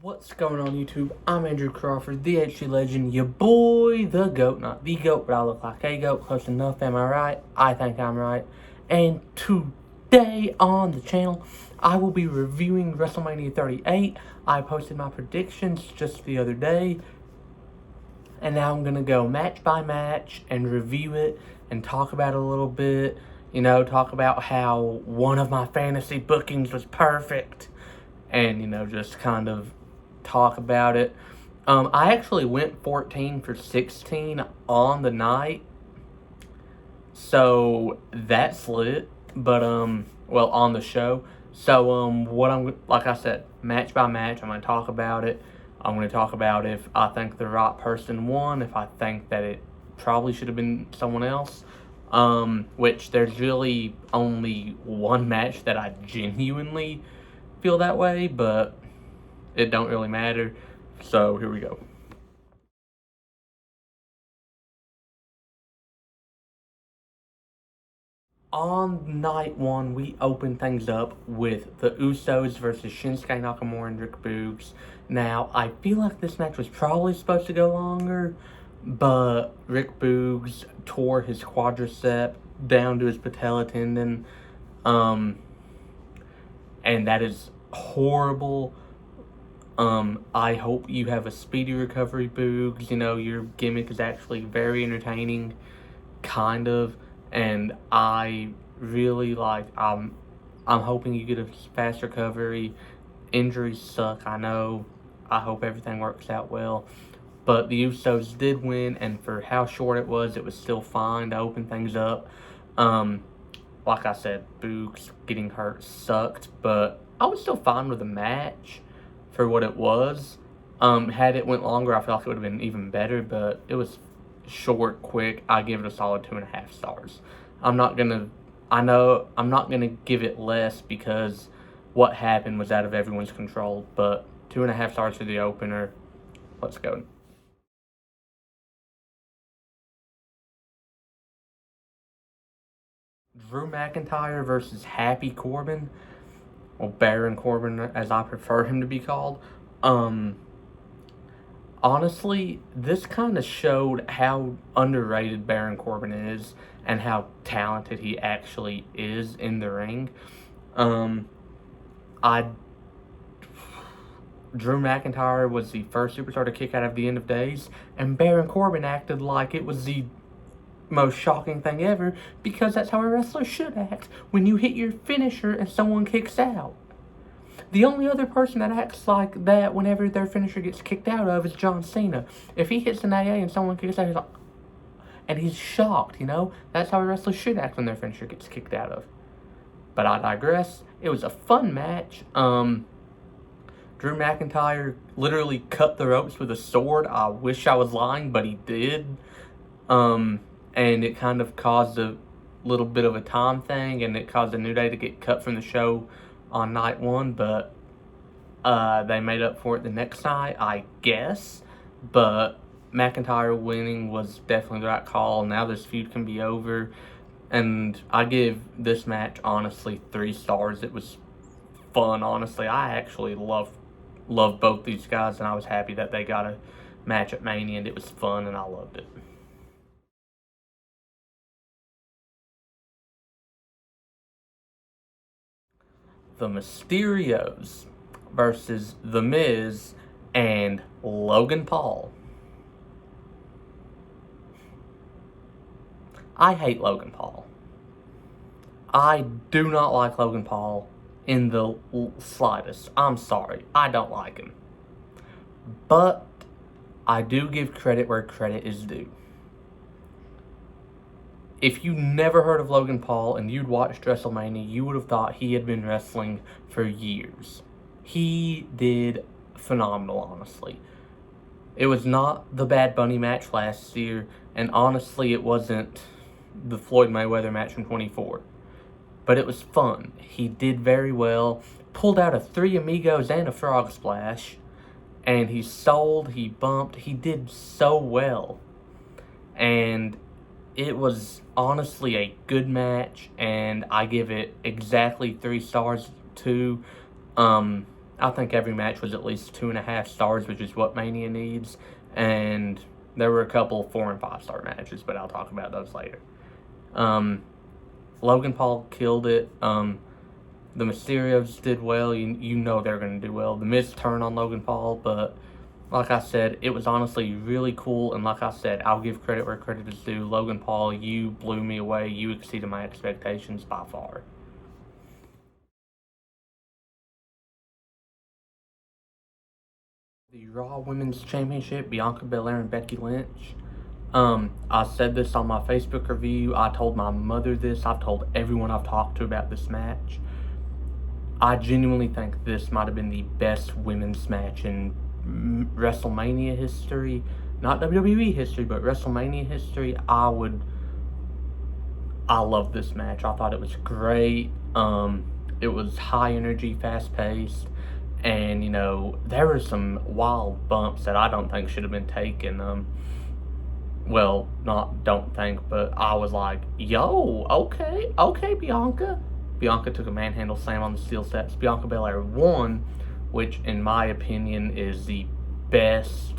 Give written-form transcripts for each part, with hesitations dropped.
What's going on YouTube? I'm Andrew Crawford, the HG Legend, your boy, the GOAT. Not the GOAT, but I look like a GOAT. Close enough, am I right? I think I'm right. And today on the channel, I will be reviewing Wrestlemania 38. I posted my predictions just the other day. And now I'm going to go match by match and review it and talk about it a little bit. You know, talk about how one of my fantasy bookings was perfect. And, you know, just kind of talk about it. I actually went 14 for 16 on the night. So that's lit. But, well, on the show. So, like I said, match by match, I'm going to talk about it. I'm going to talk about if I think the right person won, if I think that it probably should have been someone else. Which there's really only one match that I genuinely feel that way, but it don't really matter. So here we go. On night one, we open things up with the Usos versus Shinsuke Nakamura and Rick Boogs. Now, I feel like this match was probably supposed to go longer, but Rick Boogs tore his quadricep down to his patella tendon, and that is horrible. I hope you have a speedy recovery, Boogs. You know, your gimmick is actually very entertaining, kind of, and I really I'm hoping you get a fast recovery. Injuries suck, I know. I hope everything works out well. But the Usos did win, and for how short it was still fine to open things up. Like I said, Boogs getting hurt sucked, but I was still fine with the match for what it was. Had it went longer, I feel like it would have been even better, but it was short, quick. I give it a solid 2.5 stars. I'm not gonna give it less because what happened was out of everyone's control, but 2.5 stars for the opener. Let's go. Drew McIntyre versus Happy Corbin, or Baron Corbin as I prefer him to be called. Honestly, this kind of showed how underrated Baron Corbin is and how talented he actually is in the ring. Drew McIntyre was the first superstar to kick out of the End of Days, and Baron Corbin acted like it was the most shocking thing ever, because that's how a wrestler should act when you hit your finisher and someone kicks out. The only other person that acts like that whenever their finisher gets kicked out of is John Cena. If he hits an AA and someone kicks out, he's like, and he's shocked, you know? That's how a wrestler should act when their finisher gets kicked out of. But I digress. It was a fun match. Drew McIntyre literally cut the ropes with a sword. I wish I was lying, but he did. And it kind of caused a little bit of a time thing, and it caused a New Day to get cut from the show on night one, but they made up for it the next night, I guess. But McIntyre winning was definitely the right call. Now this feud can be over, and I give this match, honestly, 3 stars. It was fun, honestly. I actually love both these guys, and I was happy that they got a match at Mania, and it was fun, and I loved it. The Mysterios versus The Miz and Logan Paul. I hate Logan Paul. I do not like Logan Paul in the slightest. I'm sorry. I don't like him. But I do give credit where credit is due. If you never heard of Logan Paul and you'd watched Wrestlemania, you would have thought he had been wrestling for years. He did phenomenal, honestly. It was not the Bad Bunny match last year, and honestly, it wasn't the Floyd Mayweather match from 24. But it was fun. He did very well, pulled out a 3 Amigos and a Frog Splash, and he sold, he bumped, he did so well. And it was honestly a good match, and I give it exactly 3 stars too. I think every match was at least 2.5 stars, which is what Mania needs. And there were a couple 4 and 5 star matches, but I'll talk about those later. Logan Paul killed it. The Mysterios did well. You know they're going to do well. The Miz turned on Logan Paul, but like I said, it was honestly really cool. And like I said, I'll give credit where credit is due. Logan Paul, you blew me away. You exceeded my expectations by far. The Raw Women's Championship, Bianca Belair and Becky Lynch. I said this on my Facebook review. I told my mother this. I've told everyone I've talked to about this match. I genuinely think this might have been the best women's match in WrestleMania history. Not WWE history, but WrestleMania history. I love this match. I thought it was great. It was high energy, fast paced. And, you know, there were some wild bumps that I don't think should have been taken. Well, not don't think, but I was like, yo, okay, Bianca. Bianca took a manhandle slam on the steel steps. Bianca Belair won, which, in my opinion, is the best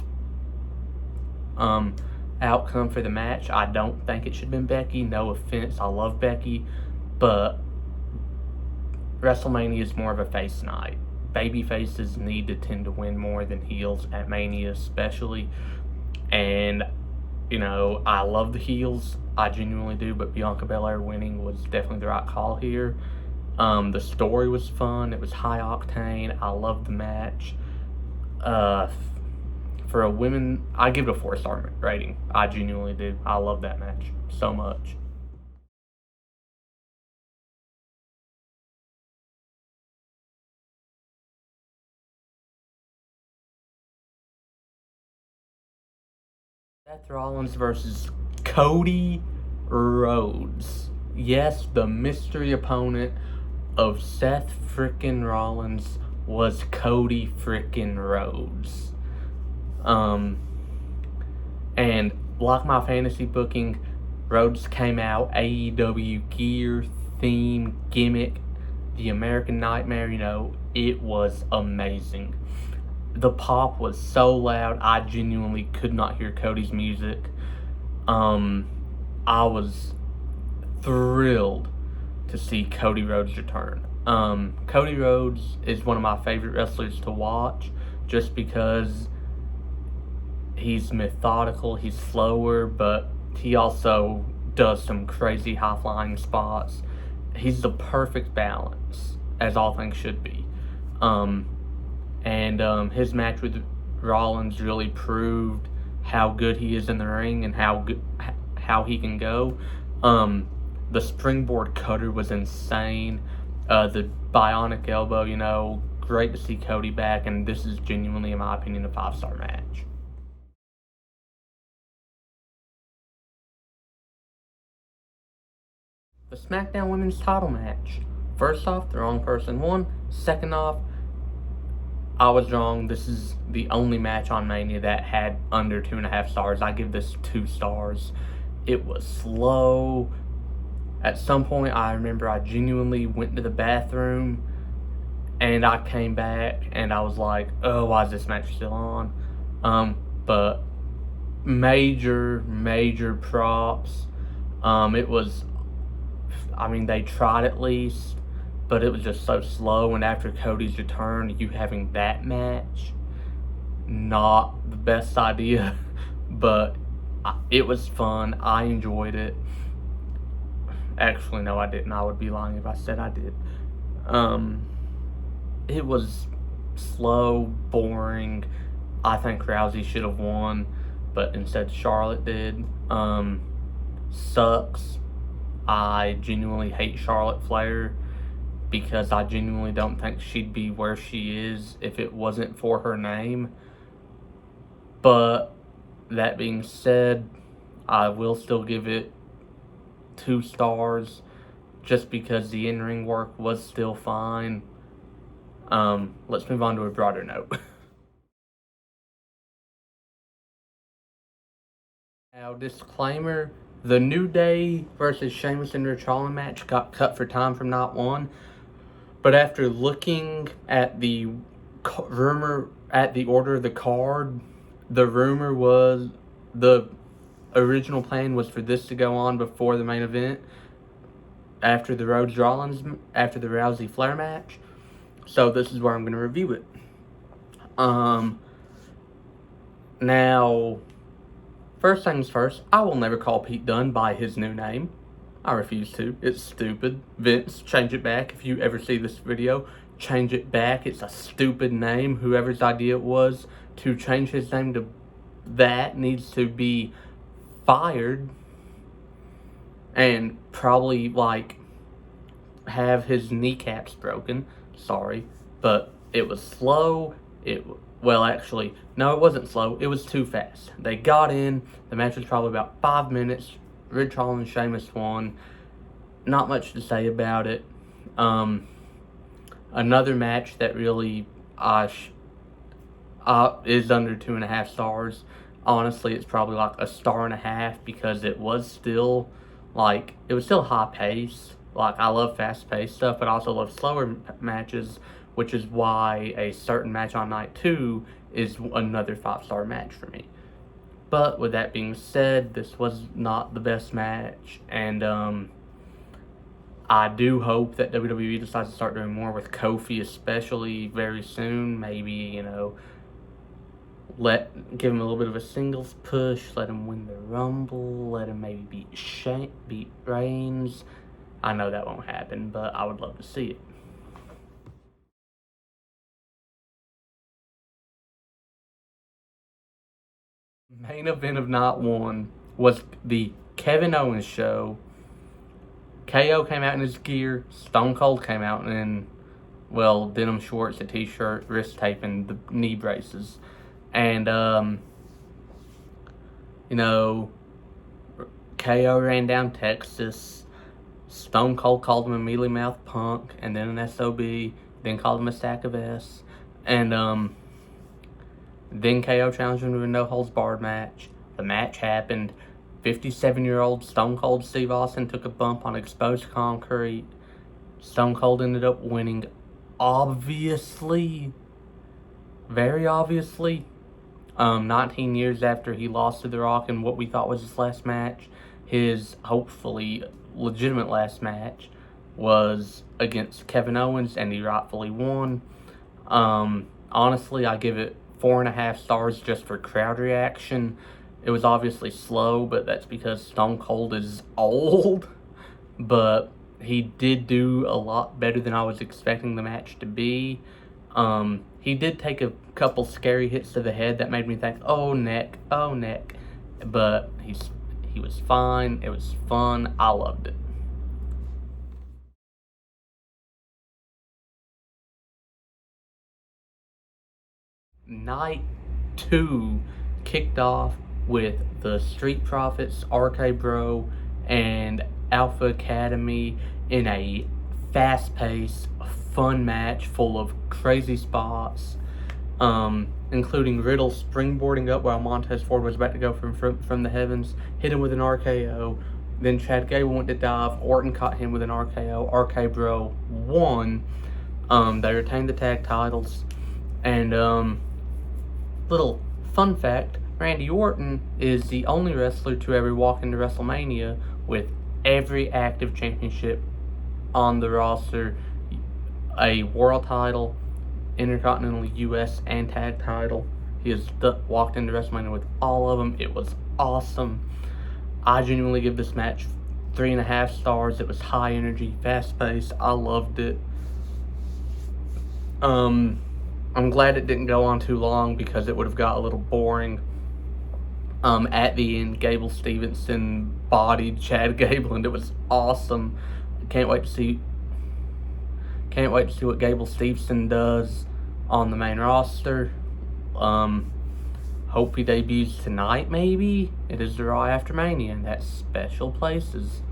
outcome for the match. I don't think it should have been Becky. No offense, I love Becky, but WrestleMania is more of a face night. Baby faces need to tend to win more than heels at Mania, especially. And, you know, I love the heels. I genuinely do, but Bianca Belair winning was definitely the right call here. The story was fun. It was high octane. I loved the match. For a women, I give it a 4-star rating. I genuinely do. I love that match so much. Seth Rollins versus Cody Rhodes. Yes, the mystery opponent of Seth frickin' Rollins was Cody frickin' Rhodes. And like my fantasy booking, Rhodes came out, AEW gear, theme, gimmick, the American Nightmare, you know, it was amazing. The pop was so loud, I genuinely could not hear Cody's music. I was thrilled to see Cody Rhodes return. Cody Rhodes is one of my favorite wrestlers to watch just because he's methodical, he's slower, but he also does some crazy high-flying spots. He's the perfect balance, as all things should be. His match with Rollins really proved how good he is in the ring and how he can go. The springboard cutter was insane. The bionic elbow, you know, great to see Cody back, and this is genuinely, in my opinion, a 5-star match. The SmackDown Women's title match. First off, the wrong person won. Second off, I was wrong. This is the only match on Mania that had under 2.5 stars. I give this 2 stars. It was slow. At some point, I remember I genuinely went to the bathroom and I came back and I was like, oh, why is this match still on? But major props. It was, I mean, they tried at least, but it was just so slow. And after Cody's return, you having that match, not the best idea, but it was fun. I enjoyed it. Actually, no, I didn't. I would be lying if I said I did. It was slow, boring. I think Rousey should have won, but instead Charlotte did. Sucks. I genuinely hate Charlotte Flair because I genuinely don't think she'd be where she is if it wasn't for her name. But that being said, I will still give it 2 stars just because the in-ring work was still fine. Let's move on to a broader note. Now, disclaimer, the New Day versus Sheamus and Rich Holland match got cut for time from night 1. But after looking at the rumor at the order of the card, the rumor was the original plan was for this to go on before the main event, after the Rollins, after the Rousey Flair match. So this is where I'm going to review it. Now, first things first, I will never call Pete Dunne by his new name. I refuse to. It's stupid. Vince, change it back. If you ever see this video, change it back. It's a stupid name. Whoever's idea it was to change his name to that needs to be fired. And probably, like, have his kneecaps broken. Sorry. But it was slow. Well, actually, no, it wasn't slow. It was too fast. They got in. The match was probably about 5 minutes. Ridge Hall and Sheamus won. Not much to say about it. Another match that really is under 2.5 stars. Honestly, it's probably like 1.5 stars because it was still high pace. Like, I love fast paced stuff, but I also love slower matches, which is why a certain match on night 2 is another 5-star match for me. But with that being said, this was not the best match, and I do hope that WWE decides to start doing more with Kofi, especially very soon. Maybe, give him a little bit of a singles push, let him win the Rumble, let him maybe beat Reigns. I know that won't happen, but I would love to see it. Main event of night 1 was the Kevin Owens show. KO came out in his gear. Stone Cold came out in, denim shorts, a t-shirt, wrist tape, and the knee braces. And, KO ran down Texas. Stone Cold called him a mealy mouth punk, and then an SOB, then called him a stack of S. And, then KO challenged him to a no-holds-barred match. The match happened. 57-year-old Stone Cold Steve Austin took a bump on exposed concrete. Stone Cold ended up winning, obviously, very obviously, 19 years after he lost to The Rock in what we thought was his last match. His, hopefully, legitimate last match was against Kevin Owens, and he rightfully won. Honestly, I give it 4.5 stars just for crowd reaction. It was obviously slow, but that's because Stone Cold is old. But he did do a lot better than I was expecting the match to be. He did take a couple scary hits to the head that made me think, oh neck. But he was fine. It was fun. I loved it. Night 2 kicked off with the Street Profits, RK Bro, and Alpha Academy in a fast-paced, fun match full of crazy spots, including Riddle springboarding up while Montez Ford was about to go from the heavens, hit him with an RKO. Then Chad Gable went to dive. Orton caught him with an RKO. RK Bro won. They retained the tag titles. And, little fun fact, Randy Orton is the only wrestler to ever walk into WrestleMania with every active championship on the roster, a world title, Intercontinental US and tag title. He has walked into WrestleMania with all of them. It was awesome. I genuinely give this match 3.5 stars. It was high energy, fast paced. I loved it. I'm glad it didn't go on too long because it would have got a little boring. At the end, Gable Stevenson bodied Chad Gable, and it was awesome. Can't wait to see what Gable Stevenson does on the main roster. Hope he debuts tonight, maybe. It is the Raw after Mania, and that's special places.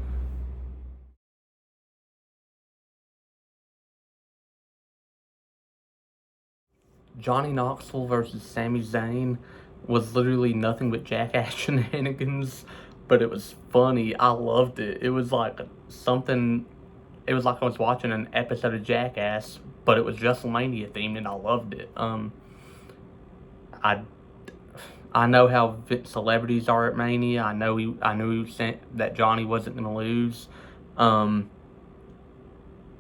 Johnny Knoxville versus Sami Zayn was literally nothing but jackass shenanigans, but it was funny. I loved it. It was like something it was like I was watching an episode of Jackass, but it was Wrestlemania themed, and I loved it. I know how celebrities are at Mania. I knew he said that Johnny wasn't gonna lose,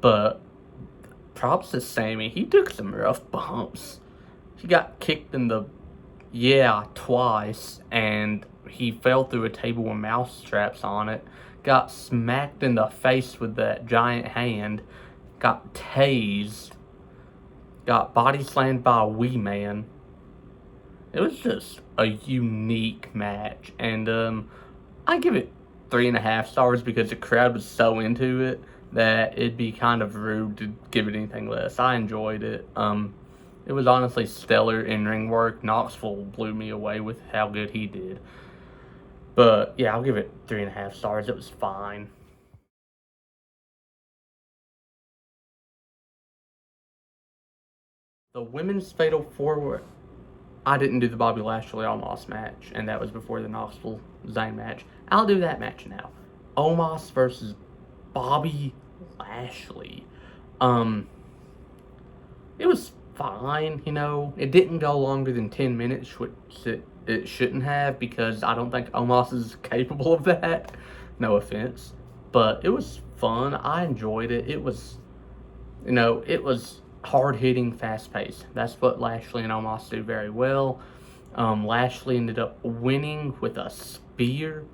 but props to Sami. He took some rough bumps. He got kicked in the twice, and he fell through a table with mouse straps on it. Got smacked in the face with that giant hand. Got tased. Got body slammed by a wee man. It was just a unique match, and I give it 3.5 stars because the crowd was so into it that it'd be kind of rude to give it anything less. I enjoyed it. It was honestly stellar in-ring work. Knoxville blew me away with how good he did. But yeah, I'll give it 3.5 stars. It was fine. The women's fatal four. I didn't do the Bobby Lashley Omos match, and that was before the Knoxville Zayn match. I'll do that match now. Omos versus Bobby Lashley. It was fine, you know. It didn't go longer than 10 minutes, which it shouldn't have, because I don't think Omos is capable of that. No offense. But it was fun. I enjoyed it. It was, it was hard-hitting, fast-paced. That's what Lashley and Omos do very well. Lashley ended up winning with a spear,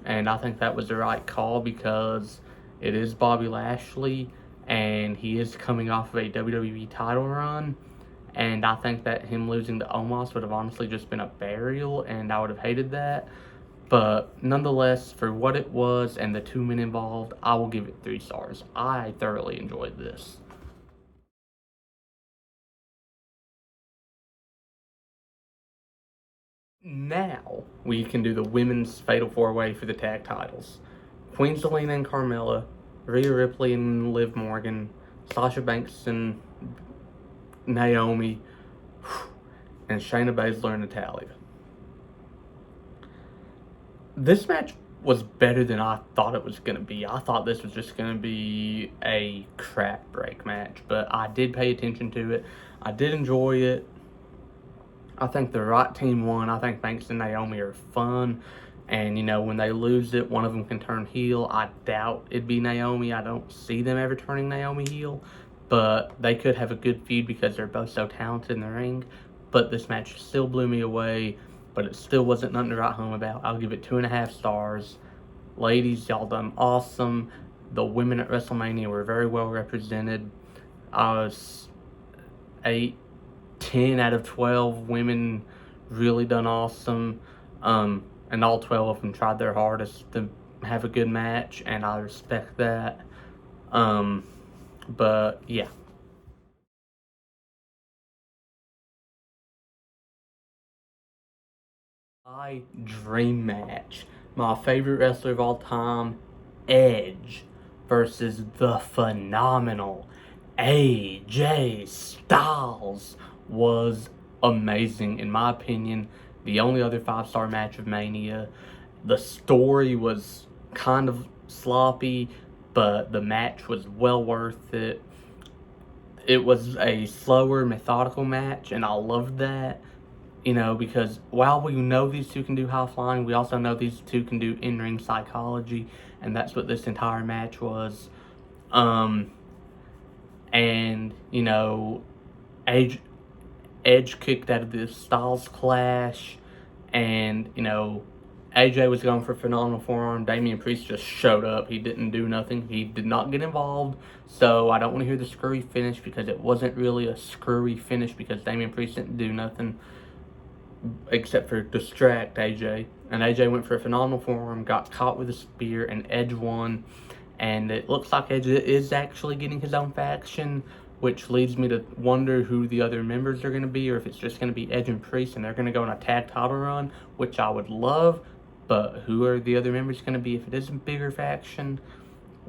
and I think that was the right call because it is Bobby Lashley, and he is coming off of a WWE title run, and I think that him losing to Omos would have honestly just been a burial, and I would have hated that. But nonetheless, for what it was and the 2 men involved, I will give it 3 stars. I thoroughly enjoyed this. Now, we can do the women's fatal four-way for the tag titles. Queen Zelina and Carmella, Rhea Ripley and Liv Morgan, Sasha Banks and Naomi, and Shayna Baszler and Natalya. This match was better than I thought it was going to be. I thought this was just going to be a crap break match, but I did pay attention to it. I did enjoy it. I think the right team won. I think Banks and Naomi are fun. And, when they lose it, one of them can turn heel. I doubt it'd be Naomi. I don't see them ever turning Naomi heel. But they could have a good feud because they're both so talented in the ring. But this match still blew me away. But it still wasn't nothing to write home about. I'll give it 2.5 stars. Ladies, y'all done awesome. The women at WrestleMania were very well represented. I was 10 out of 12 women really done awesome, and all 12 of them tried their hardest to have a good match, and I respect that. But yeah. My dream match, my favorite wrestler of all time, Edge versus the phenomenal AJ Styles, was amazing in my opinion. The only other 5-star match of Mania. The story was kind of sloppy, but the match was well worth it. It was a slower, methodical match, and I loved that. Because while we know these two can do high flying, we also know these two can do in-ring psychology, and that's what this entire match was. And, Edge kicked out of the Styles Clash, and, AJ was going for a phenomenal forearm. Damian Priest just showed up. He didn't do nothing. He did not get involved, so I don't want to hear the screwy finish because it wasn't really a screwy finish because Damian Priest didn't do nothing except for distract AJ. And AJ went for a phenomenal forearm, got caught with a spear, and Edge won. And it looks like Edge is actually getting his own faction, which leads me to wonder who the other members are going to be, or if it's just going to be Edge and Priest, and they're going to go on a tag title run, which I would love. But who are the other members going to be if it is a bigger faction?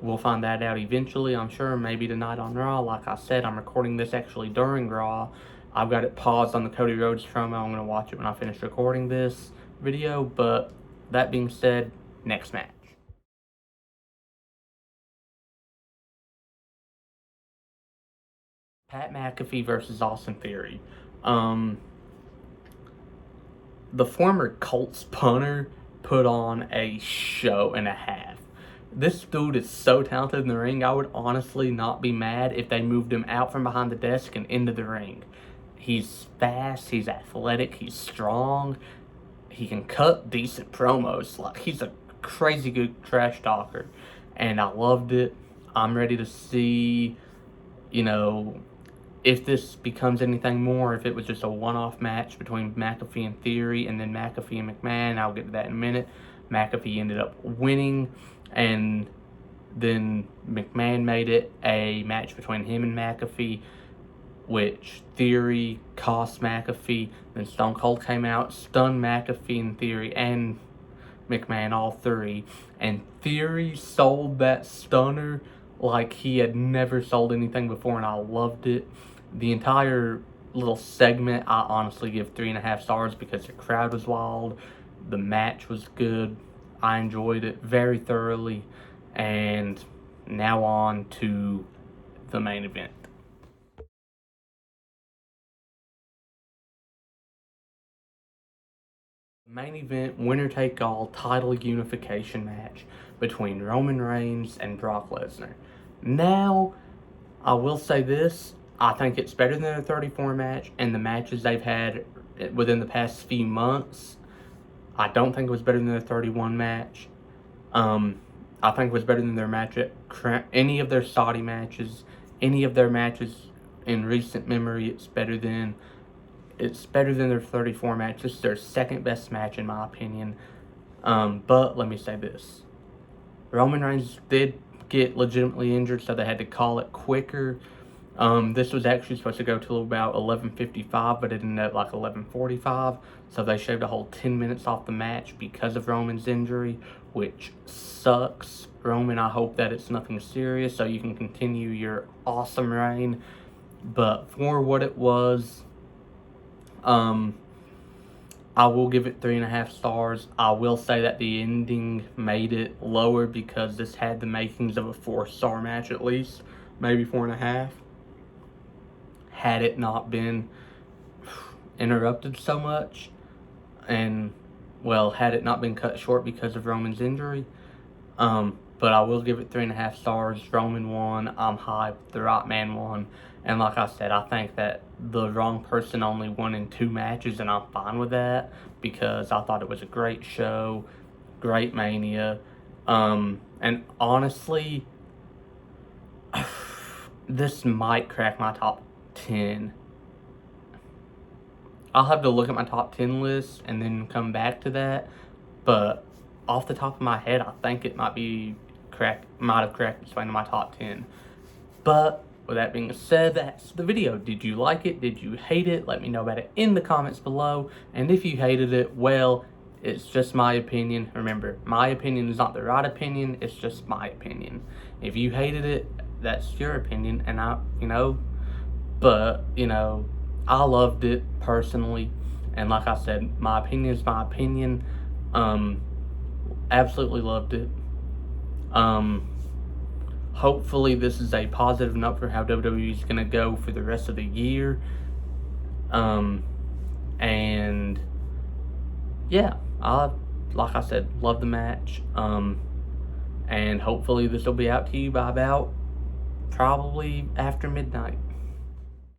We'll find that out eventually, I'm sure, maybe tonight on Raw. Like I said, I'm recording this actually during Raw. I've got it paused on the Cody Rhodes promo. I'm going to watch it when I finish recording this video. But that being said, next match. Pat McAfee versus Austin Theory. Um, the former Colts punter put on a show and a half. This dude is so talented in the ring, I would honestly not be mad if they moved him out from behind the desk and into the ring. He's fast, he's athletic, he's strong, he can cut decent promos. Like, he's a crazy good trash talker, and I loved it. I'm ready to see, if this becomes anything more, if it was just a one-off match between McAfee and Theory and then McAfee and McMahon. I'll get to that in a minute. McAfee ended up winning, and then McMahon made it a match between him and McAfee, which Theory cost McAfee. Then Stone Cold came out, stunned McAfee and Theory and McMahon, all three, and Theory sold that stunner like he had never sold anything before, and I loved it. The entire little segment, I honestly give 3.5 stars because the crowd was wild, the match was good, I enjoyed it very thoroughly, and now on to the main event. Main event, winner-take-all title unification match between Roman Reigns and Brock Lesnar. Now, I will say this, I think it's better than their 34 match, and the matches they've had within the past few months, I don't think it was better than their 31 match. I think it was better than their match at any of their Saudi matches, any of their matches in recent memory. It's better than their 34 match. This is their second best match in my opinion. But let me say this. Roman Reigns did get legitimately injured, so they had to call it quicker. This was actually supposed to go till about 11:55, but it ended up like 11:45. So they shaved a whole 10 minutes off the match because of Roman's injury, which sucks. Roman, I hope that it's nothing serious so you can continue your awesome reign. But for what it was, I will give it 3.5 stars. I will say that the ending made it lower because this had the makings of a 4-star match at least, maybe 4.5. Had it not been interrupted so much, and had it not been cut short because of Roman's injury. But I will give it 3.5 stars. Roman won. I'm hyped. The right man won. And like I said, I think that the wrong person only won in 2 matches, and I'm fine with that because I thought it was a great show, great Mania. And honestly, this might crack my top 10. I'll have to look at my top 10 list and then come back to that. But off the top of my head, I think it might have cracked its way into my top 10. But with that being said, that's the video. Did you like it? Did you hate it? Let me know about it in the comments below. And if you hated it, well, it's just my opinion. Remember, my opinion is not the right opinion. It's just my opinion. If you hated it, that's your opinion. And I loved it personally. And like I said, my opinion is my opinion. Absolutely loved it. Hopefully this is a positive note for how WWE is going to go for the rest of the year. And yeah, like I said, love the match. And hopefully this will be out to you by about probably after midnight.